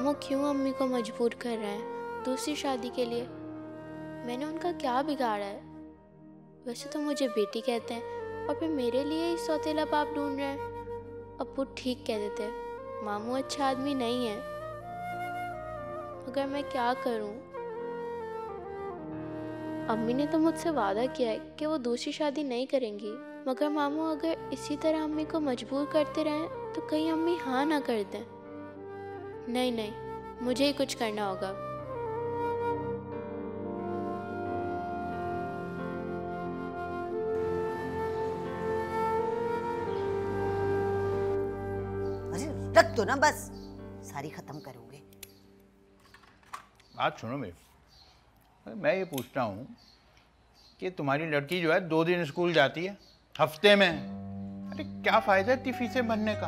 मामू क्यों अम्मी को मजबूर कर रहे हैं दूसरी शादी के लिए? मैंने उनका क्या बिगाड़ा है? वैसे तो मुझे बेटी कहते हैं और फिर मेरे लिए ही सौतेला बाप ढूंढ रहे हैं। अब वो ठीक कह देते, मामू अच्छा आदमी नहीं है। मगर मैं क्या करूं? अम्मी ने तो मुझसे वादा किया है कि वो दूसरी शादी नहीं करेंगी, मगर मामू अगर इसी तरह अम्मी को मजबूर करते रहें तो कहीं अम्मी हाँ ना कर दें। नहीं नहीं, मुझे ही कुछ करना होगा। अरे रख दो ना, बस सारी खत्म करोगे। बात सुनो मेरी, मैं ये पूछता हूँ कि तुम्हारी लड़की जो है 2 दिन स्कूल जाती है हफ्ते में। अरे क्या फायदा इतनी फीसें भरने का?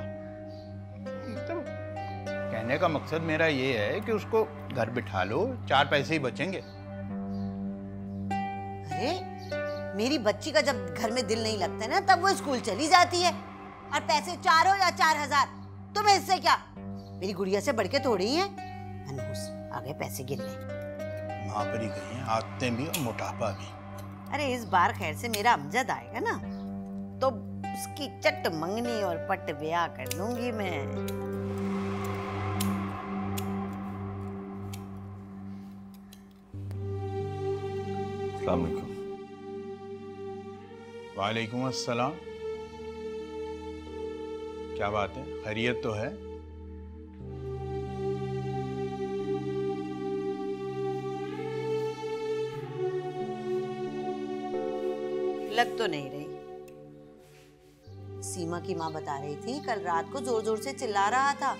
मतलब कहने का मकसद मेरा ये है कि उसको घर बिठा लो, 4 पैसे ही बचेंगे। अरे मेरी बच्ची का जब घर में दिल नहीं लगता ना तब वो स्कूल चली जाती है, और पैसे 4 हो या 4000 तुम्हें इससे क्या? मेरी गुड़िया से बढ़ के थोड़ी ही है। मनहूस आ गए पैसे गिनने। वहां पर ही गई हैं, आदतें भी और मोटापा भी। अरे इस बार खैर से मेरा अमजद आएगा ना तो उसकी चट मंगनी और पट ब्याह कर लूंगी मैं। अस्सलाम वालेकुम। वालेकुम अस्सलाम। क्या बात है, खैरियत तो है? लग तो नहीं रही। सीमा की माँ बता रही थी कल रात को जोर जोर से चिल्ला रहा था।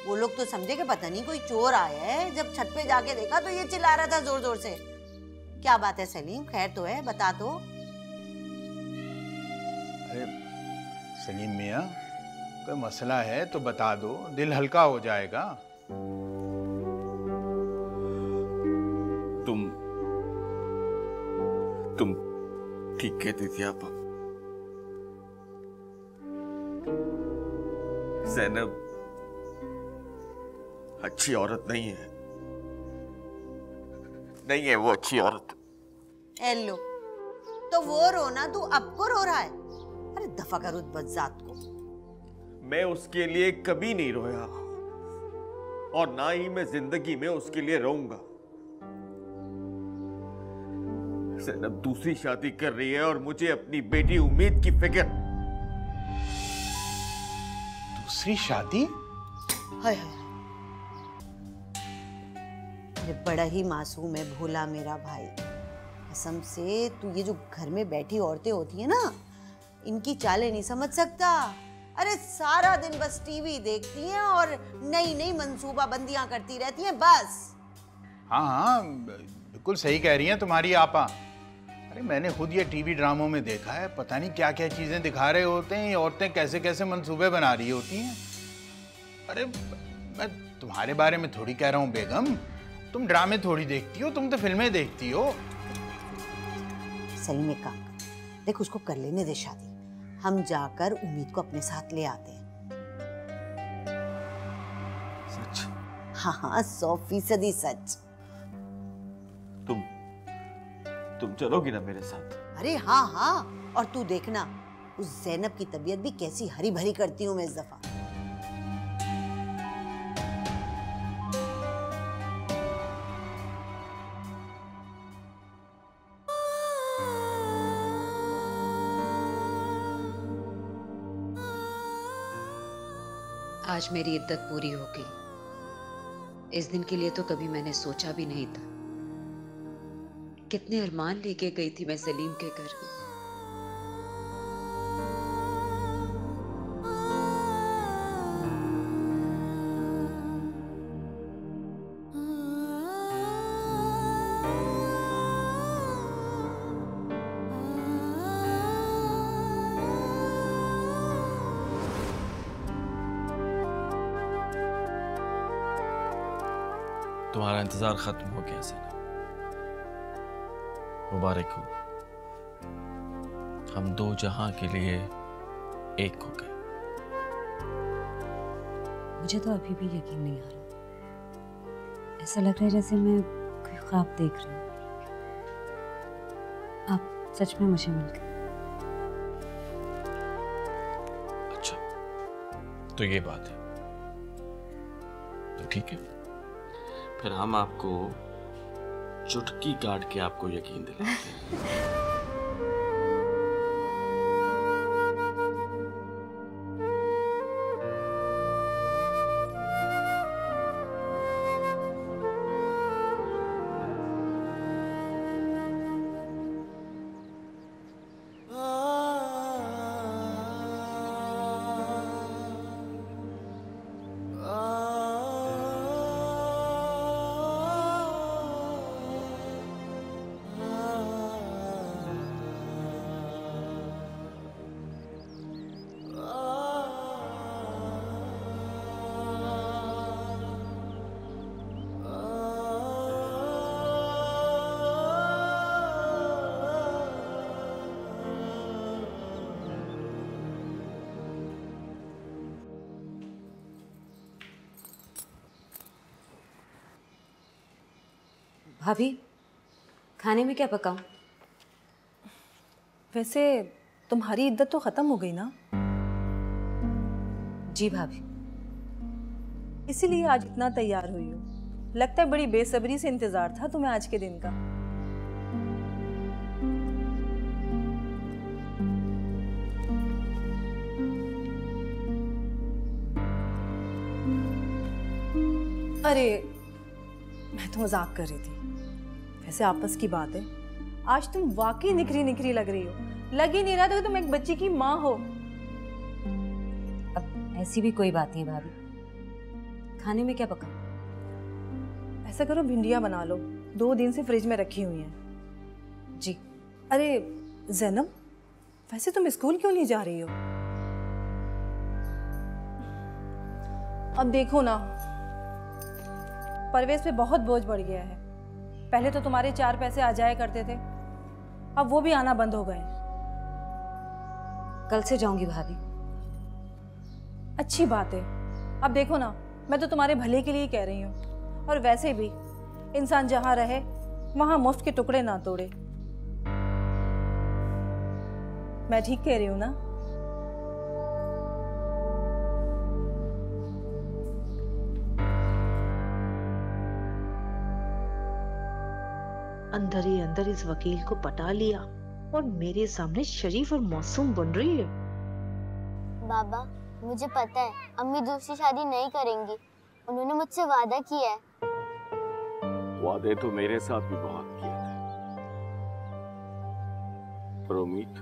वो लोग तो समझे कि पता नहीं कोई चोर आया है। जब छत पे जाके देखा तो ये चिल्ला रहा था जोर जोर से। क्या बात है सलीम, खैर तो है? बता दो। अरे सलीम मियाँ, कोई मसला है तो बता दो, दिल हल्का हो जाएगा। तुम ठीक कहती थी आपा। ज़ैनब अच्छी औरत नहीं है, नहीं है वो अच्छी औरत। हेलो, तो वो रोना तू अब को रो रहा है? अरे दफा कर उस बदजात को। मैं उसके लिए कभी नहीं रोया और ना ही मैं जिंदगी में उसके लिए रोऊंगा। ज़ैनब दूसरी शादी कर रही है और मुझे अपनी बेटी उम्मीद की फिक्र। दूसरी शादी? हाय हाय, अरे बड़ा ही मासूम है भोला मेरा भाई। कसम से तू ये जो घर में बैठी औरतें होती है ना, इनकी चालें नहीं समझ सकता। अरे सारा दिन बस टीवी देखती हैं और नई नई मंसूबा बंदियां करती रहती हैं बस। हाँ हाँ, बिल्कुल सही कह रही हैं तुम्हारी आपा। अरे मैंने खुद ये टीवी ड्रामों में देखा है, पता नहीं क्या क्या चीजें दिखा रहे होते हैं। ये औरतें कैसे कैसे मंसूबे बना रही होती हैं। अरे मैं तुम्हारे बारे में थोड़ी कह रहा हूँ बेगम, तुम ड्रामे थोड़ी देखती हो, तुम तो फिल्में देखती हो। सही में काम कर, देख उसको कर लेने दे शादी। हम जाकर उम्मीद को अपने साथ ले आते हैं। सच? हाँ हाँ, 100% सच। तुम चलोगी ना मेरे साथ? अरे हाँ हाँ, और तू देखना उस ज़ैनब की तबीयत भी कैसी हरी भरी करती हूँ मैं इस दफा। आज मेरी इद्दत पूरी हो गई। इस दिन के लिए तो कभी मैंने सोचा भी नहीं था। कितने अरमान लेके गई थी मैं सलीम के घर। तुम्हारा इंतजार खत्म हो गया ज़ैनब, मुबारक हो। हम 2 जहां के लिए एक हो गए। मुझे तो अभी भी यकीन नहीं आ रहा ऐसा लग रहा है जैसे मैं कोई ख्वाब देख रही हूँ। आप सच में मुझे मिल गए। अच्छा, तो ये बात है। तो ठीक है, फिर हम आपको चुटकी काट के आपको यकीन दिलाते हैं। भाभी, खाने में क्या पकाऊं? वैसे तुम्हारी इद्दत तो खत्म हो गई ना? जी भाभी। इसीलिए आज इतना तैयार हुई हो। लगता है बड़ी बेसब्री से इंतजार था तुम्हें आज के दिन का। अरे मैं तो मजाक कर रही थी। वैसे आपस की बात है, आज तुम वाकई निखरी निखरी लग रही हो। लग ही नहीं रहा था कि तुम एक बच्ची की माँ हो। अब ऐसी भी कोई बात नहीं भाभी। खाने में क्या पकाऊं? ऐसा करो, भिंडियाँ बना लो, 2 दिन से फ्रिज में रखी हुई हैं। जी। अरे ज़ैनब, वैसे तुम स्कूल क्यों नहीं जा रही हो? अब देखो ना, परवेज पे बहुत बोझ बढ़ गया है। पहले तो तुम्हारे 4 पैसे आ जाया करते थे, अब वो भी आना बंद हो गए। कल से जाऊंगी भाभी। अच्छी बात है। अब देखो ना, मैं तो तुम्हारे भले के लिए कह रही हूँ। और वैसे भी इंसान जहाँ रहे वहाँ मुफ्त के टुकड़े ना तोड़े। मैं ठीक कह रही हूँ ना? अंदर ही अंदर इस वकील को पटा लिया और मेरे सामने शरीफ और मासूम बन रही है। बाबा, मुझे पता है अम्मी दूसरी शादी नहीं करेंगी। उन्होंने मुझसे वादा किया है। वादे तो मेरे साथ भी बहुत किए थे, पर उम्मीद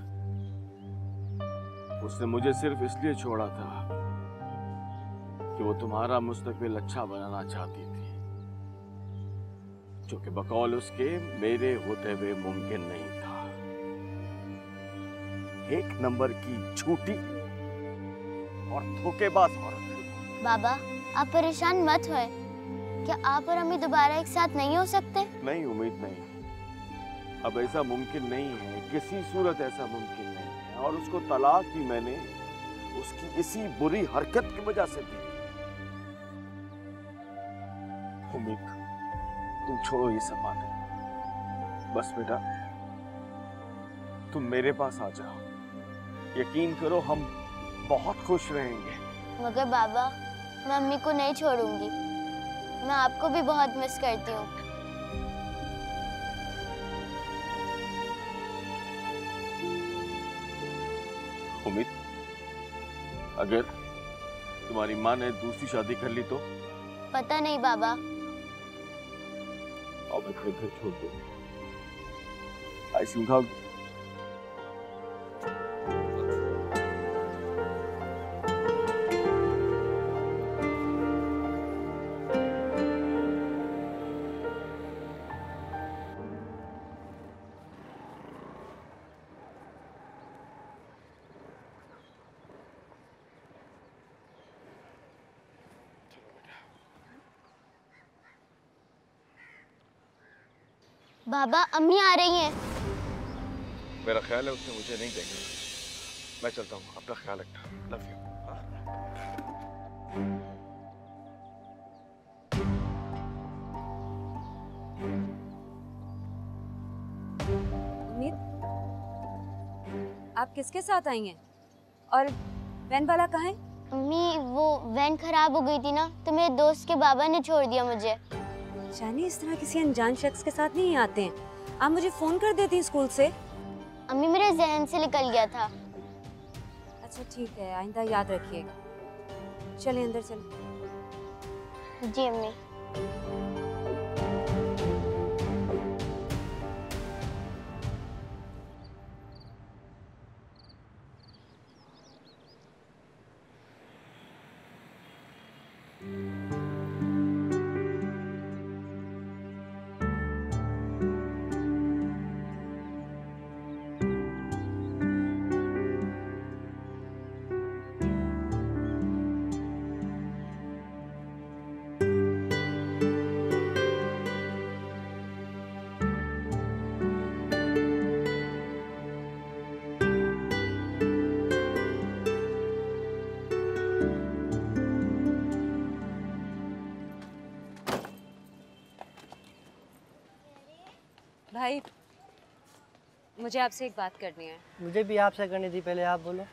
उसने मुझे सिर्फ इसलिए छोड़ा था कि वो तुम्हारा मुस्तकबिल अच्छा बनाना चाहती थी, जो कि बकौल उसके मेरे होते हुए मुमकिन नहीं था। एक नंबर की झूठी और धोखेबाज औरत। बाबा, आप परेशान मत होए। क्या आप और अम्मी दोबारा एक साथ नहीं हो सकते? नहीं, उम्मीद नहीं। अब ऐसा मुमकिन नहीं है, किसी सूरत ऐसा मुमकिन नहीं है। और उसको तलाक भी मैंने उसकी इसी बुरी हरकत की वजह से दी। उम्मीद, तुम छोड़ो ये सब बातें। बस बेटा, तुम मेरे पास आ जाओ। यकीन करो, हम बहुत खुश रहेंगे। मगर बाबा, मैं अम्मी को नहीं छोड़ूंगी। मैं आपको भी बहुत मिस करती हूँ। उम्मीद, अगर तुम्हारी माँ ने दूसरी शादी कर ली तो? पता नहीं बाबा। अब मैं घर छोड़ दो। आइसक्रीम खाओ? बाबा, अम्मी आ रही हैं। मेरा ख्याल है उसने मुझे नहीं देखा। मैं चलता हूँ, अपना ख्याल रखना। Love you. आप किसके साथ आई हैं? और वैन वाला कहाँ है? अम्मी वो वैन खराब हो गई थी ना, तो मेरे दोस्त के बाबा ने छोड़ दिया मुझे। जानी इस तरह किसी अनजान शख्स के साथ नहीं आते हैं। आप मुझे फोन कर देती स्कूल से। अम्मी मेरे जहन से निकल गया था। अच्छा ठीक है, आइंदा याद रखिएगा। चलिए अंदर चलिए। जी अम्मी। भाई मुझे आपसे एक बात करनी है। मुझे भी आपसे करनी थी, पहले आप बोलो।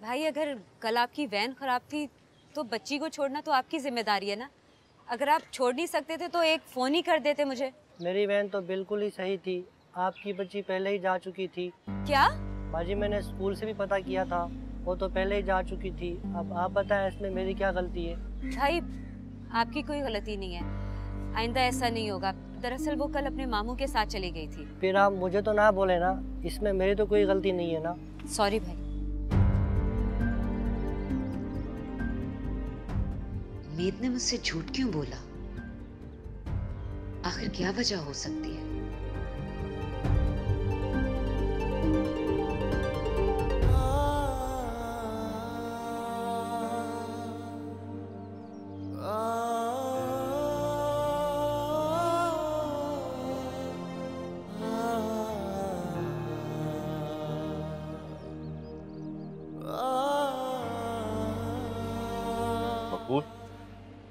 भाई अगर कल आपकी वैन खराब थी तो बच्ची को छोड़ना तो आपकी जिम्मेदारी है ना। अगर आप छोड़ नहीं सकते थे तो एक फ़ोन ही कर देते मुझे। मेरी वैन तो बिल्कुल ही सही थी, आपकी बच्ची पहले ही जा चुकी थी। क्या? बाजी मैंने स्कूल से भी पता किया था, वो तो पहले ही जा चुकी थी। अब आप बताएं इसमें मेरी क्या गलती है? भाई आपकी कोई गलती नहीं है, आइंदा ऐसा नहीं होगा। दरअसल वो कल अपने मामू के साथ चली गई थी। फिर आप मुझे तो ना बोले ना, इसमें मेरी तो कोई गलती नहीं है ना। सॉरी भाई। उम्मीद ने मुझसे झूठ क्यों बोला? आखिर क्या वजह हो सकती है?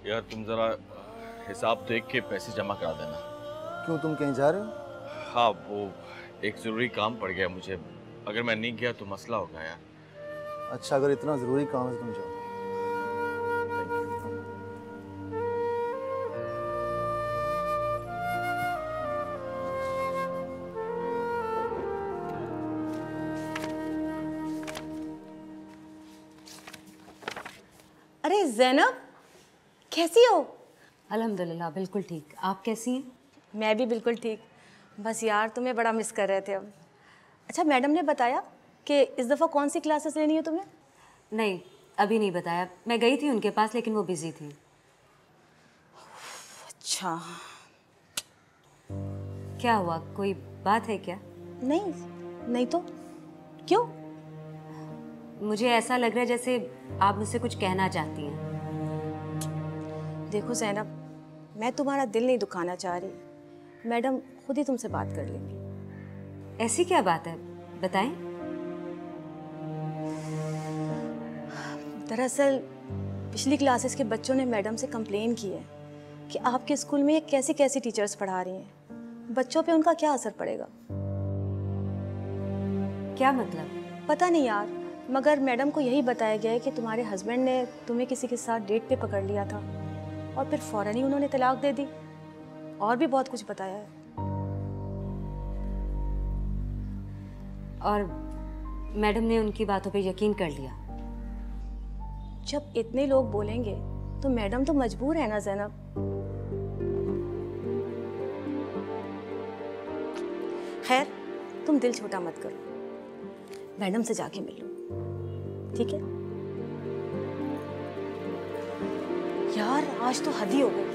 यार तुम जरा हिसाब देख के पैसे जमा करा देना। क्यों, तुम कहीं जा रहे हो? हाँ, वो एक ज़रूरी काम पड़ गया मुझे, अगर मैं नहीं गया तो मसला होगा यार। अच्छा, अगर इतना ज़रूरी काम है तो तुम जाओ। अरे ज़ैनब, कैसी हो? अल्हम्दुलिल्लाह बिल्कुल ठीक। आप कैसी हैं? मैं भी बिल्कुल ठीक। बस यार तुम्हें बड़ा मिस कर रहे थे अब। अच्छा, मैडम ने बताया कि इस दफ़ा कौन सी क्लासेस लेनी है तुम्हें? नहीं, अभी नहीं बताया। मैं गई थी उनके पास लेकिन वो बिजी थी। अच्छा, क्या हुआ, कोई बात है क्या? नहीं नहीं तो क्यों? मुझे ऐसा लग रहा है जैसे आप मुझसे कुछ कहना चाहती हैं। देखो ज़ैनब, मैं तुम्हारा दिल नहीं दुखाना चाह रही। मैडम खुद ही तुमसे बात कर लेंगी। ऐसी क्या बात है, बताएं। दरअसल पिछली क्लासेस के बच्चों ने मैडम से कंप्लेन की है कि आपके स्कूल में ये कैसी कैसी टीचर्स पढ़ा रही हैं, बच्चों पे उनका क्या असर पड़ेगा। क्या मतलब? पता नहीं यार, मगर मैडम को यही बताया गया है कि तुम्हारे हस्बैंड ने तुम्हें किसी के साथ डेट पे पकड़ लिया था और फिर फौरन ही उन्होंने तलाक दे दी। और भी बहुत कुछ बताया है। और मैडम ने उनकी बातों पे यकीन कर लिया? जब इतने लोग बोलेंगे तो मैडम तो मजबूर है ना ज़ैनब। खैर, तुम दिल छोटा मत करो, मैडम से जाके मिल लो, ठीक है? यार आज तो हद ही हो गई।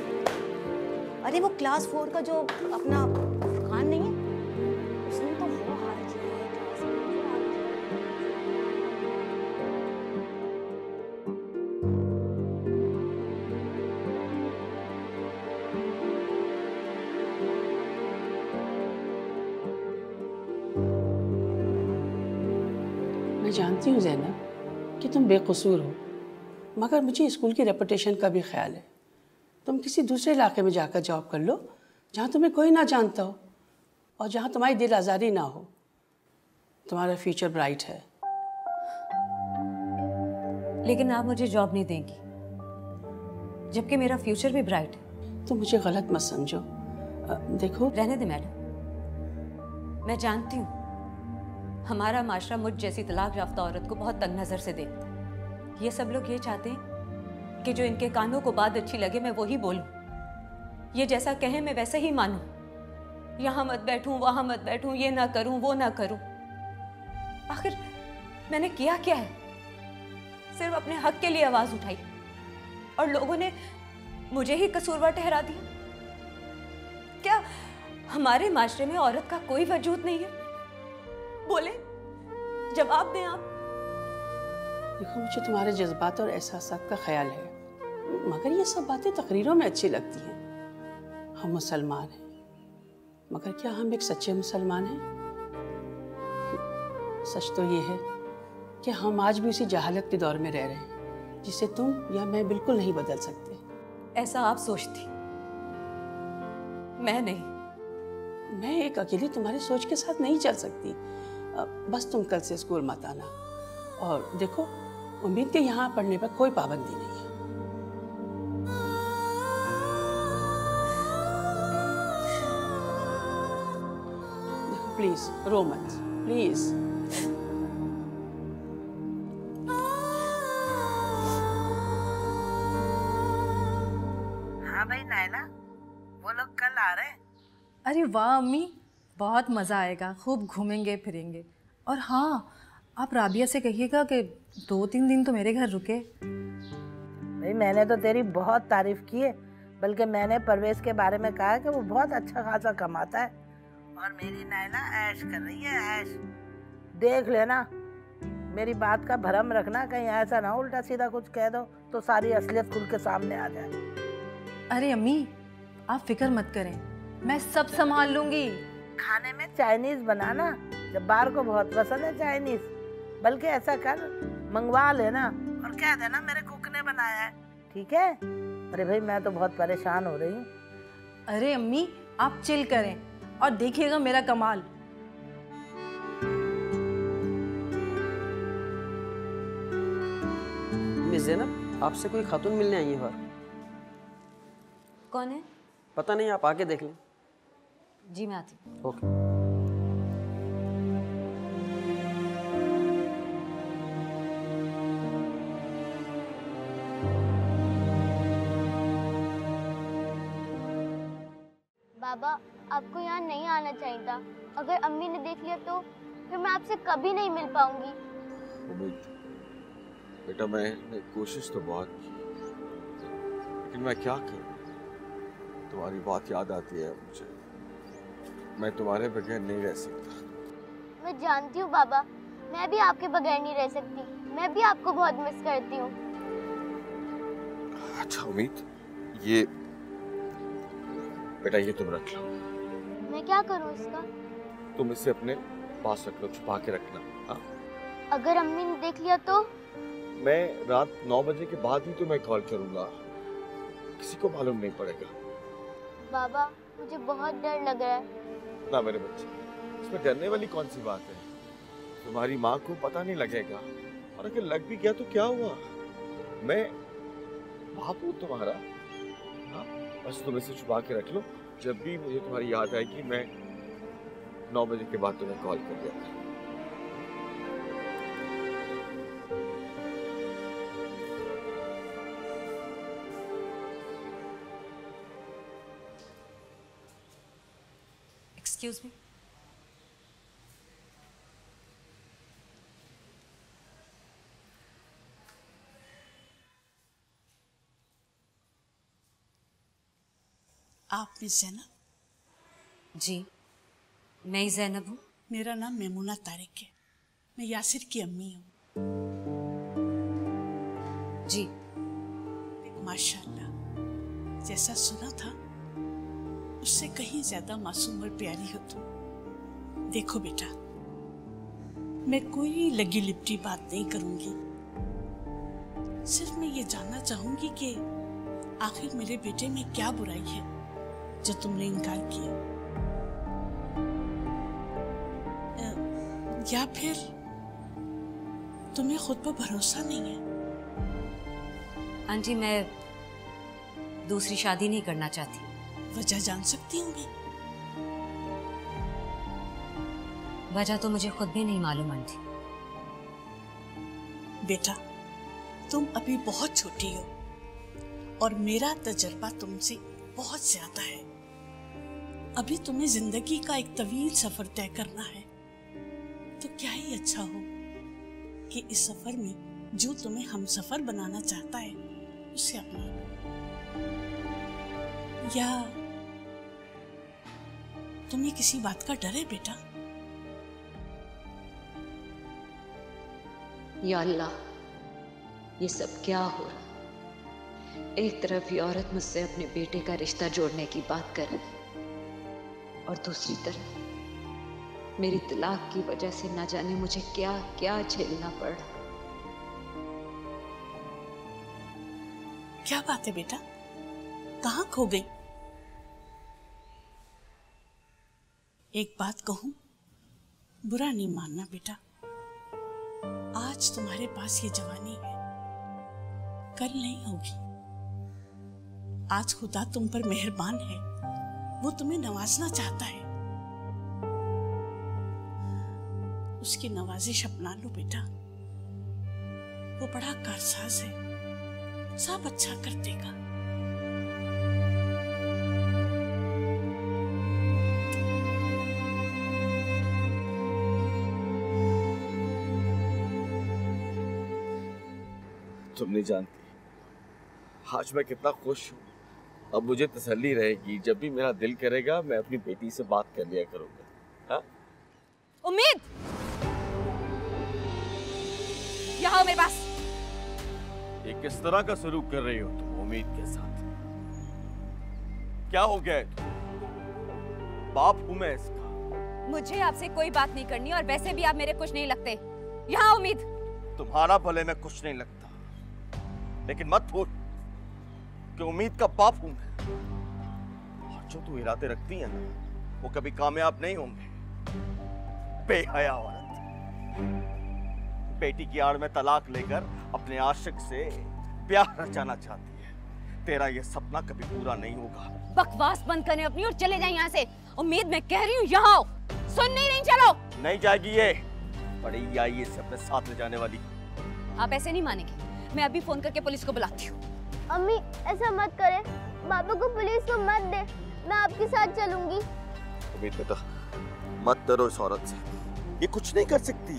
अरे वो क्लास 4 का जो अपना फुरकान नहीं है, उसने तो वो हाल किया है क्लास में। मैं जानती हूँ ज़ैनब कि तुम बेकसूर हो, मगर मुझे स्कूल की रेपुटेशन का भी ख्याल है। तुम किसी दूसरे इलाके में जाकर जॉब कर लो जहाँ तुम्हें कोई ना जानता हो और जहाँ तुम्हारी दिल आज़ारी ना हो। तुम्हारा फ्यूचर ब्राइट है। लेकिन आप मुझे जॉब नहीं देंगी, जबकि मेरा फ्यूचर भी ब्राइट है। तो मुझे गलत मत समझो। देखो, रहने दे मैडम, मैं जानती हूँ हमारा माशरा मुझ जैसी तलाक याफ्ता औरत को बहुत तंग नजर से देखता है। ये सब लोग ये चाहते हैं कि जो इनके कानों को बात अच्छी लगे मैं वही बोलूं, ये जैसा कहें मैं वैसे ही मानूं। यहाँ मत बैठूं, वहां मत बैठूं, ये ना करूं, वो ना करूं। आखिर मैंने किया क्या है? सिर्फ अपने हक के लिए आवाज उठाई और लोगों ने मुझे ही कसूरवार ठहरा दिया। क्या हमारे माशरे में औरत का कोई वजूद नहीं है? बोले, जवाब दें आप। देखो, मुझे तुम्हारे जज्बात और एहसासात का ख्याल है, मगर ये सब बातें तकरीरों में अच्छी लगती हैं। हम मुसलमान हैं, मगर क्या हम एक सच्चे मुसलमान हैं? सच तो ये है कि हम आज भी उसी जहालत के दौर में रह रहे हैं जिसे तुम या मैं बिल्कुल नहीं बदल सकते। ऐसा आप सोचती, मैं नहीं। मैं एक अकेली तुम्हारी सोच के साथ नहीं चल सकती। बस तुम कल से स्कूल मत आना। और देखो, उम्मीद के यहाँ पढ़ने पर कोई पाबंदी नहीं है। देखो, प्लीज रो मत, प्लीज। हाँ भाई नायला, वो लोग कल आ रहे हैं। अरे वाह अम्मी, बहुत मज़ा आएगा, खूब घूमेंगे फिरेंगे। और हाँ, आप राबिया से कहिएगा कि 2-3 दिन तो मेरे घर रुके। भाई मैंने तो तेरी बहुत तारीफ की है, बल्कि मैंने परवेज के बारे में कहा कि वो बहुत अच्छा खासा कमाता है और मेरी नायला ऐश कर रही है, ऐश। देख लेना, मेरी बात का भरम रखना, कहीं ऐसा ना उल्टा सीधा कुछ कह दो तो सारी असलियत खुल के सामने आ जाए। अरे अम्मी, आप फिक्र मत करें, मैं सब संभाल लूंगी। खाने में चाइनीज बनाना, जब्बार को बहुत पसंद है चाइनीज। बल्कि ऐसा कर, मंगवा लेना और कह देना मेरे कुक ने बनाया है, ठीक है? अरे भाई मैं तो बहुत परेशान हो रही हूँ। अरे अम्मी, आप चिल करें और देखिएगा मेरा कमाल। मिस ज़ैनब, आपसे कोई खातून मिलने आई है बाहर। कौन है? पता नहीं, आप आके देख लें। जी मैं आती हूँ। ओके। बाबा, आपको यहाँ नहीं आना चाहिए था। अगर अम्मी ने देख लिया तो फिर मैं आपसे कभी नहीं मिल पाऊंगी। बेटा, मैंने कोशिश तो बहुत की, लेकिन मैं क्या करूं? तुम्हारी बात याद आती है मुझे। मैं तुम्हारे बगैर नहीं रह सकता। मैं जानती हूँ बाबा, मैं भी आपके बगैर नहीं रह सकती। मैं भी आपको बहुत मिस करती हूँ। अच्छा उम्मीद, ये बेटा ये तुम रख लो। मैं क्या करूँ इसका? तुम इसे अपने पास रख लो, छुपा के रखना। हाँ? अगर अम्मी ने देख लिया तो? मैं रात 9 बजे के बाद ही तुम्हें कॉल करूंगा, किसी को मालूम नहीं पड़ेगा। बाबा, मुझे बहुत डर लग रहा है। ना मेरे बच्चे, इसमें डरने वाली कौन सी बात है? तुम्हारी माँ को पता नहीं लगेगा, और अगर लग भी गया तो क्या हुआ? मैं बाप हूँ तुम्हारा। हाँ? बस तुम इसे छुपा के रख लो, जब भी मुझे तुम्हारी याद आएगी मैं 9 बजे के बाद तुम्हें कॉल कर दिया। Excuse me. आप मिस ज़ैनब? जी मैं ही ज़ैनब हूँ। मेरा नाम मेमूना तारिक है, मैं यासिर की अम्मी हूँ। जी। माशाल्लाह, जैसा सुना था उससे कहीं ज्यादा मासूम और प्यारी हो तुम। देखो बेटा, मैं कोई लगी लिपटी बात नहीं करूंगी, सिर्फ मैं ये जानना चाहूंगी कि आखिर मेरे बेटे में क्या बुराई है जो तुमने इनकार किया। या फिर तुम्हें खुद पर भरोसा नहीं है? आंटी, मैं दूसरी शादी नहीं करना चाहती। वजह जान सकती हूँ मैं? वजह तो मुझे खुद भी नहीं मालूम आंटी। बेटा, तुम अभी बहुत छोटी हो और मेरा तजुर्बा तुमसे बहुत ज्यादा है। अभी तुम्हें जिंदगी का एक तवील सफर तय करना है, तो क्या ही अच्छा हो कि इस सफर में जो तुम्हें हम सफर बनाना चाहता है उसे अपना लो। या तुम्हें किसी बात का डर है बेटा? या अल्लाह, ये सब क्या हो रहा? एक तरफ ये औरत मुझसे अपने बेटे का रिश्ता जोड़ने की बात कर रही और दूसरी तरफ मेरी तलाक की वजह से ना जाने मुझे क्या क्या झेलना पड़ रहा। क्या बात है बेटा, कहाँ खो गई? एक बात कहूं, बुरा नहीं मानना बेटा। आज तुम्हारे पास ये जवानी है, कल नहीं होगी। आज खुदा तुम पर मेहरबान है, वो तुम्हें नवाजना चाहता है। उसकी नवाजिश अपना लो बेटा, वो बड़ा कारसाज है, सब अच्छा कर देगा। तुम नहीं जानती आज मैं कितना खुश हूँ। अब मुझे तसल्ली रहेगी, जब भी मेरा दिल करेगा मैं अपनी बेटी से बात कर लिया करूंगा। हाँ? उम्मीद, यहाँ आओ मेरे पास। ये किस तरह का सलूक कर रही हो तुम उम्मीद के साथ? क्या हो गया है तुम? बाप हूं मैं इसका। मुझे आपसे कोई बात नहीं करनी और वैसे भी आप मेरे कुछ नहीं लगते। यहाँ उम्मीद। तुम्हारा भले मैं कुछ नहीं लगता, लेकिन मत भूल कि उम्मीद का बाप हूं मैं। और जो तू इरादे रखती है ना, वो कभी कामयाब नहीं होंगे। बेहया औरत, बेटी की आड़ में तलाक लेकर अपने आशिक से प्यार रचाना चाहती है। तेरा ये सपना कभी पूरा नहीं होगा। बकवास बंद करें अपनी और चले जाएं यहाँ से। उम्मीद, मैं कह रही हूँ यहाँ आओ। सुन नहीं रही? चलो। नहीं जाएगी ये, बड़ी आई इसे अपने साथ ले जाने वाली। आप ऐसे नहीं मानेंगे, मैं अभी फोन करके पुलिस को बुलाती हूँ। अम्मी, ऐसा मत करे, बाबा को पुलिस को मत दे, मैं आपके साथ चलूंगी। उम्मीद बेटा, मत डरो इस औरत से, ये कुछ नहीं कर सकती।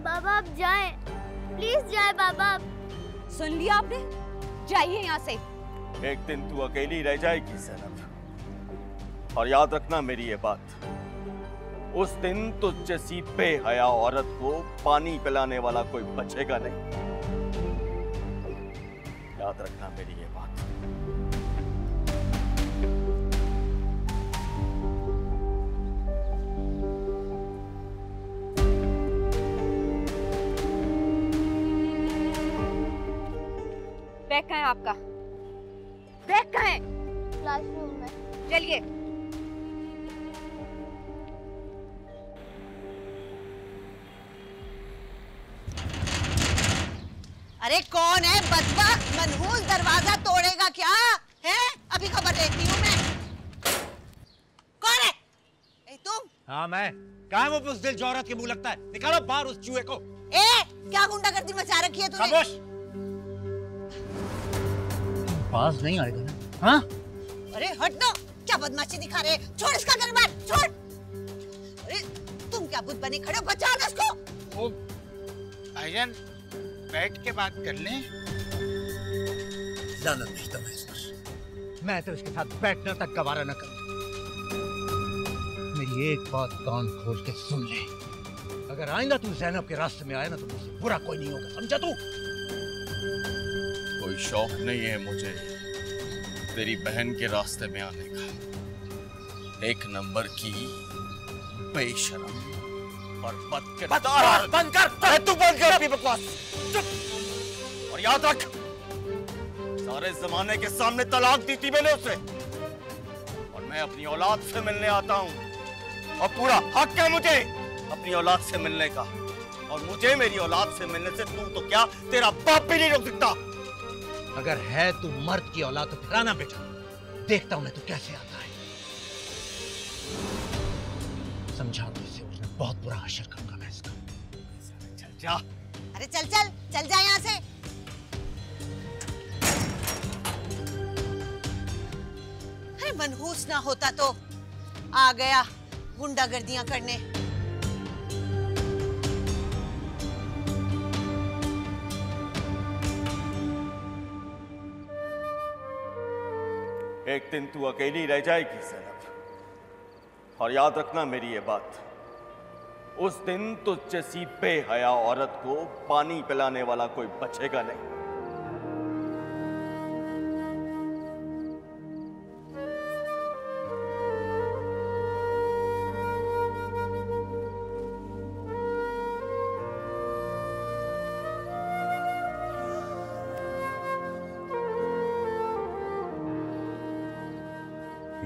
बाबा आप जाएं, प्लीज जाए बाबा। सुन लिया आपने? जाइए यहाँ से। एक दिन तू अकेली रह जाएगी ज़ैनब, और याद रखना मेरी ये बात, उस दिन तुझ जैसी बेहया औरत को पानी पिलाने वाला कोई बचेगा नहीं। याद रखना मेरी ये बात। बैग कहाँ है आपका? बैग कहाँ है? क्लासरूम में। चलिए। अरे कौन है बदबख्त, मनहूस दरवाजा तोड़ेगा क्या है? अभी खबर देखती हूँ मैं। कौन है? ए तुम? हाँ मैं। कहाँ वो बुज़दिल जो औरत के मुंह लगता है? निकालो बाहर उस चूहे को। क्या गुंडागर्दी मचा रखी है तूने? खामोश। पास नहीं आएगा ना? हाँ? अरे हट दो, क्या बदमाशी दिखा रहे? छोड़ इसका गरबान, छोड़। अरे तुम क्या बुत बने खड़े हो? बचाओ ना उसको। भाईजान, बैठ के बात कर लें। लानत नहीं तो मैं तो इसके साथ बैठना तक गवारा न करूं। मेरी एक बात कान खोल के सुन ले, अगर आएगा तू ज़ैनब के रास्ते में आया ना तो मुझसे बुरा कोई नहीं होगा, समझा तू? कोई शौक नहीं है मुझे तेरी बहन के रास्ते में आने का। एक नंबर की बेशरम और बदकिरदार। बंद कर। तू बंद कर अपनी बकवास। और याद रख, सारे जमाने के सामने तलाक दी थी मैंने उसे, और मैं अपनी औलाद से मिलने आता हूँ और पूरा हक है मुझे अपनी औलाद से मिलने का, और मुझे मेरी औलाद से मिलने से तू तो क्या, तेरा बाप भी नहीं रोक सकता। अगर है तू मर्द की औलाद तो फिर आना बेटा, देखता हूं मैं तू कैसे आता है। समझा दो इसे, उसने बहुत बुरा असर करूंगा मैं इसका। चल जा। अरे चल चल चल जा यहाँ से। अरे मनहूस ना होता तो आ गया गुंडागर्दियां करने। एक दिन तू अकेली रह जाएगी ज़ैनब, और याद रखना मेरी ये बात, उस दिन तुझ जैसी बेहया औरत को पानी पिलाने वाला कोई बचेगा नहीं।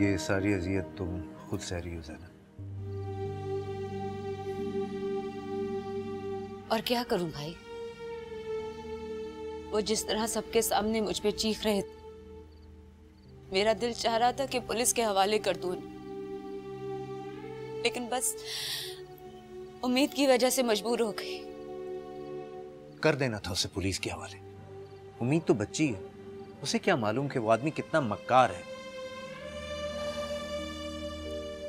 ये सारी अजियत तुम खुद सह रही हो ज़ैनब। और क्या करूं भाई, वो जिस तरह सबके सामने मुझ पे चीख रहे थे, मेरा दिल चाह रहा था कि पुलिस के हवाले कर दूं, लेकिन बस उम्मीद की वजह से मजबूर हो गई। कर देना था उसे पुलिस के हवाले। उम्मीद तो बच्ची है, उसे क्या मालूम कि वो आदमी कितना मक्कार है।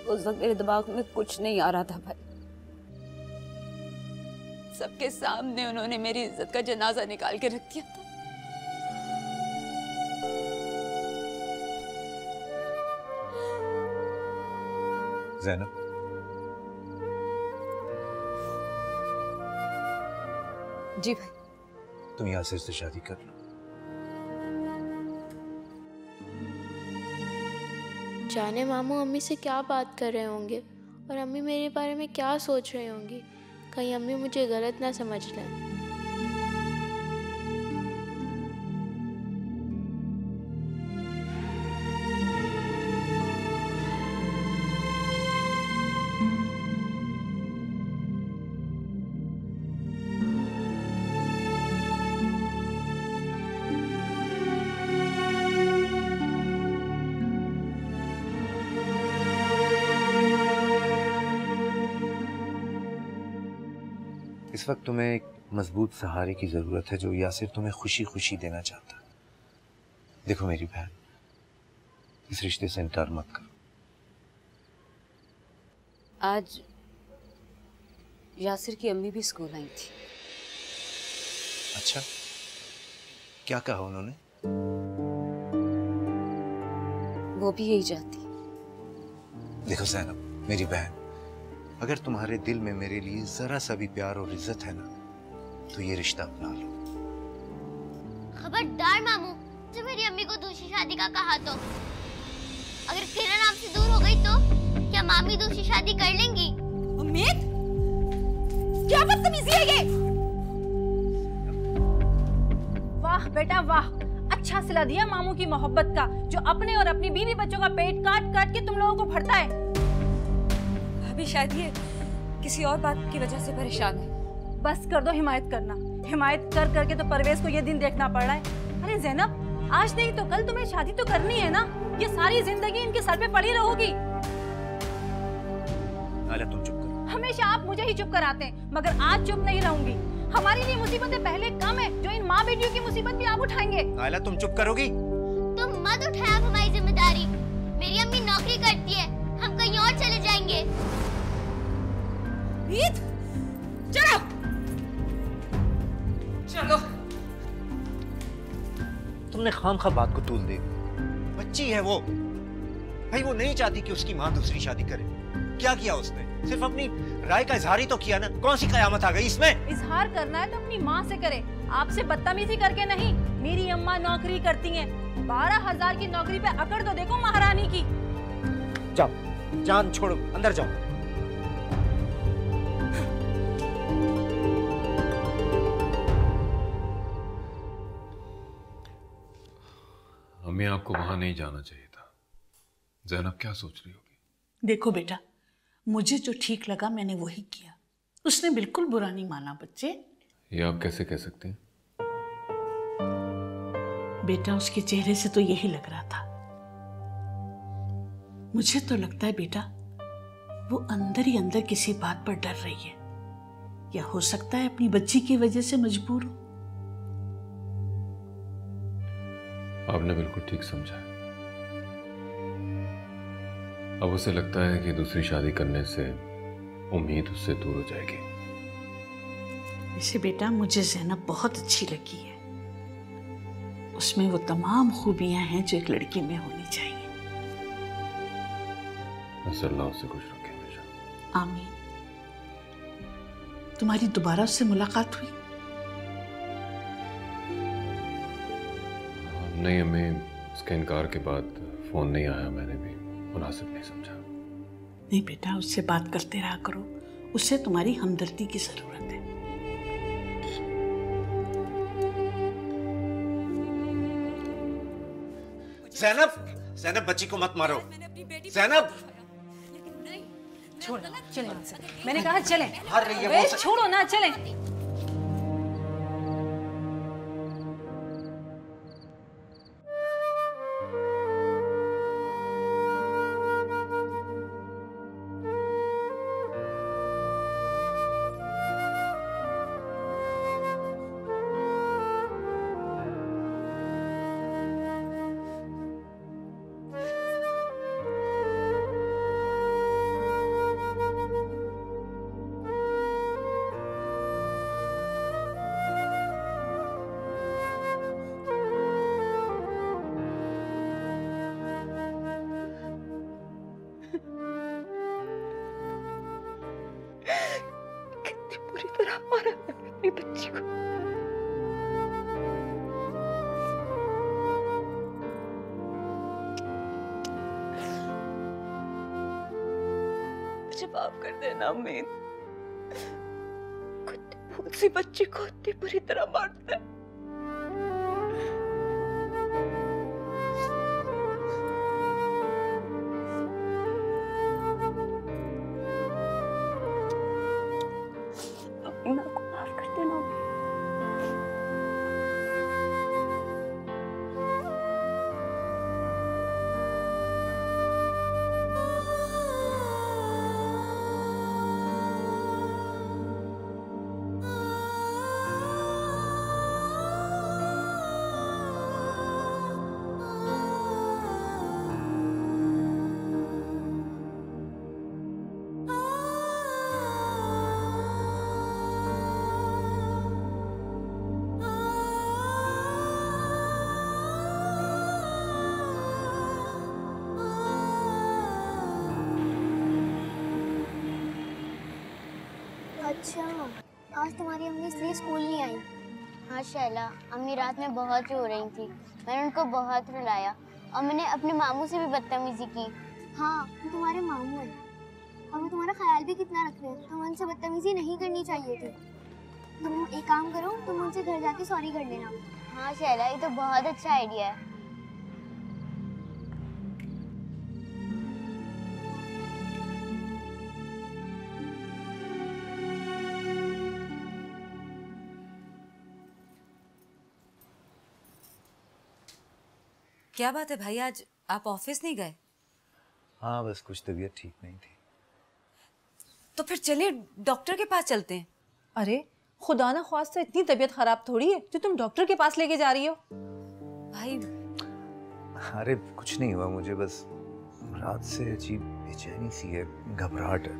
उस वक्त मेरे दिमाग में कुछ नहीं आ रहा था भाई। सबके सामने उन्होंने मेरी इज्जत का जनाजा निकाल के रख दिया था। ज़ैनब, जी भाई। तुम यासिर से शादी कर लो। जाने मामू अम्मी से क्या बात कर रहे होंगे और अम्मी मेरे बारे में क्या सोच रही होंगी। कहीं अम्मी मुझे गलत ना समझ लें। इस वक्त तुम्हें एक मजबूत सहारे की जरूरत है जो यासिर तुम्हें खुशी खुशी देना चाहता है। देखो मेरी बहन, इस रिश्ते से इनकार मत करो। आज यासिर की अम्मी भी स्कूल आई थी। अच्छा, क्या कहा उन्होंने? वो भी यही चाहती। देखो ज़ैनब मेरी बहन, अगर तुम्हारे दिल में मेरे लिए जरा सा भी प्यार और इज्जत है ना, तो ये रिश्ता अपना लो। खबरदार मामू, जो मेरी अम्मी को दूसरी शादी का कहा तो। अगर किरण आपसे दूर हो गई तो क्या मामी दूसरी शादी कर लेंगी? उम्मीद, क्या बदतमीजी है ये? वाह बेटा वाह, अच्छा सिला दिया मामू की मोहब्बत का, जो अपने और अपनी बीवी बच्चों का पेट काट काट के तुम लोगों को भरता है। अभी शायद ये किसी और बात की वजह से परेशान है। बस कर दो हिमायत करना। हिमायत कर करके तो परवेज को ये दिन देखना पड़ रहा है। अरे ज़ैनब, आज नहीं तो कल तुम्हें शादी तो करनी है ना। ये सारी जिंदगी इनके सर पे पड़ी रहोगी। तुम चुप करो। हमेशा आप मुझे ही चुप कराते हैं, मगर आज चुप नहीं रहूंगी। हमारी लिए मुसीबतें पहले कम है, जो इन माँ बेटियों की मुसीबत भी आप उठाएंगे। आयला तुम चुप करोगी? तुम मत उठाए आप हमारी जिम्मेदारी। मेरी अम्मी नौकरी करती है, हम कहीं और चले जाएंगे। चलो चलो। तुमने खामखा बात को तूल दे। बच्ची है वो भाई, वो नहीं चाहती कि उसकी माँ दूसरी शादी करे। क्या किया उसने? सिर्फ अपनी राय का इजहार ही तो किया ना। कौन सी कयामत आ गई इसमें? इजहार करना है तो अपनी माँ से करे, आपसे बदतमीजी करके नहीं। मेरी अम्मा नौकरी करती हैं, 12,000 की नौकरी पे अकड़ तो देखो महारानी की। जाओ, जान छोड़ो, अंदर जाओ। हमें आपको वहां नहीं जाना चाहिए था। ज़ैनब क्या सोच रही होगी? देखो बेटा, मुझे जो ठीक लगा मैंने वही किया। उसने बिल्कुल बुरा नहीं माना बच्चे। ये आप कैसे कह सकते हैं? बेटा उसके चेहरे से तो यही लग रहा था। मुझे तो लगता है बेटा वो अंदर ही अंदर किसी बात पर डर रही है, या हो सकता है अपनी बच्ची की वजह से मजबूर हो। आपने बिल्कुल ठीक समझा है। अब उसे लगता है कि दूसरी शादी करने से उम्मीद उससे दूर हो जाएगी। वैसे बेटा मुझे ज़ैनब बहुत अच्छी लगी है। उसमें वो तमाम खूबियां हैं जो एक लड़की में होनी चाहिए। अल्लाह उसे खुश रखे हमेशा। आमीन। तुम्हारी दोबारा उससे मुलाकात हुई? नहीं हमें उसके इनकार के बाद फोन नहीं आया, मैंने भी मुनासिब नहीं समझा। नहीं बेटा उससे बात करते रहा करो, उससे तुम्हारी हमदर्दी की जरूरत है। ज़ैनब, ज़ैनब बच्ची को मत मारो। ज़ैनब छोड़ो, चलें यहाँ से। मैंने कहा चलें। हार रही है वो। छोड़ो ना, चलें। मारा अपनी बच्ची को। मुझे माफ कर देना उम्मीद, खुद भूल सी बच्ची को इतनी बुरी तरह मारता है। अपना को माफ कर देना। अच्छा, आज तुम्हारी अम्मी इसलिए स्कूल नहीं आई? हाँ शैला, अम्मी रात में बहुत रो रही थी। मैंने उनको बहुत रुलाया और मैंने अपने मामू से भी बदतमीजी की। हाँ, वो तुम्हारे मामू हैं और वो तुम्हारा ख्याल भी कितना रख रहे हैं। तुम उनसे बदतमीजी नहीं करनी चाहिए थी। तुम एक काम करो, तुम उनसे घर जाके सॉरी कर लेना। हाँ शैला, ये तो बहुत अच्छा आइडिया है। क्या बात है भाई, आज आप ऑफिस नहीं गए? हाँ बस कुछ तबीयत ठीक नहीं थी। तो फिर चलिए डॉक्टर के पास चलते हैं। अरे खुदा ना ख्वास्ता इतनी तबीयत खराब थोड़ी है जो तुम डॉक्टर के पास लेके जा रही हो। भाई अरे कुछ नहीं हुआ, मुझे बस रात से अजीब बेचैनी सी है, घबराहट है।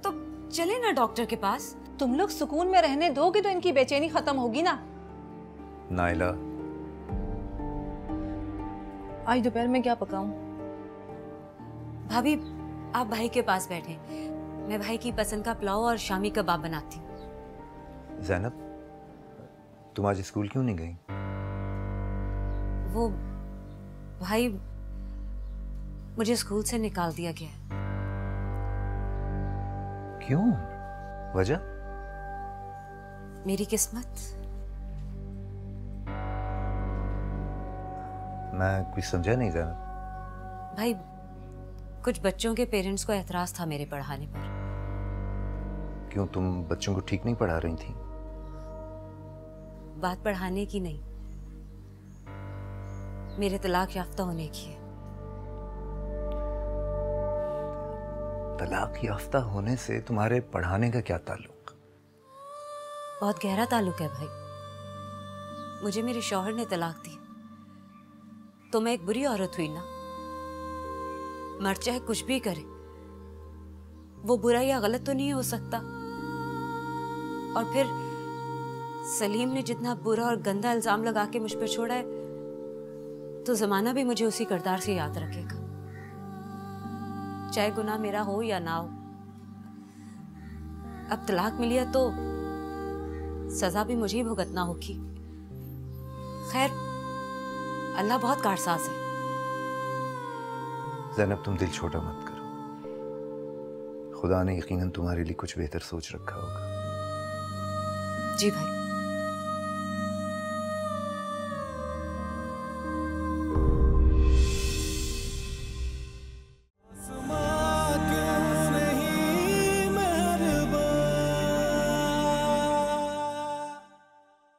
तो चले ना डॉक्टर के पास। तुम लोग सुकून में रहने दोगे तो इनकी बेचैनी खत्म होगी ना। नाइला, आज दोपहर में क्या पकाऊं? भाभी आप भाई के पास बैठे, मैं भाई की पसंद का पुलाव और शामी कबाब बनाती हूँ। ज़ैनब, तुम आज स्कूल क्यों नहीं गई? वो भाई मुझे स्कूल से निकाल दिया गया है। क्यों? वजह? मेरी किस्मत। मैं कुछ समझा नहीं ज़ैनब। भाई कुछ बच्चों के पेरेंट्स को एतराज था मेरे पढ़ाने पर। क्यों, तुम बच्चों को ठीक नहीं पढ़ा रही थी? बात पढ़ाने की नहीं, मेरे तलाक याफ्ता होने की है। तलाक याफ्ता होने से तुम्हारे पढ़ाने का क्या ताल्लुक? बहुत गहरा ताल्लुक है भाई। मुझे मेरे शौहर ने तलाक दी तो मैं एक बुरी औरत हुई ना। मर चाहे कुछ भी करे, वो बुरा या गलत तो नहीं हो सकता। और फिर सलीम ने जितना बुरा और गंदा इल्जाम लगा के मुझ पर छोड़ा है, तो जमाना भी मुझे उसी किरदार से याद रखेगा, चाहे गुनाह मेरा हो या ना हो। अब तलाक मिली है तो सजा भी मुझे ही भुगतना होगी। खैर, अल्लाह बहुत कारसाज है। ज़ैनब, तुम दिल छोटा मत करो। खुदा ने यकीनन तुम्हारे लिए कुछ बेहतर सोच रखा होगा। जी भाई।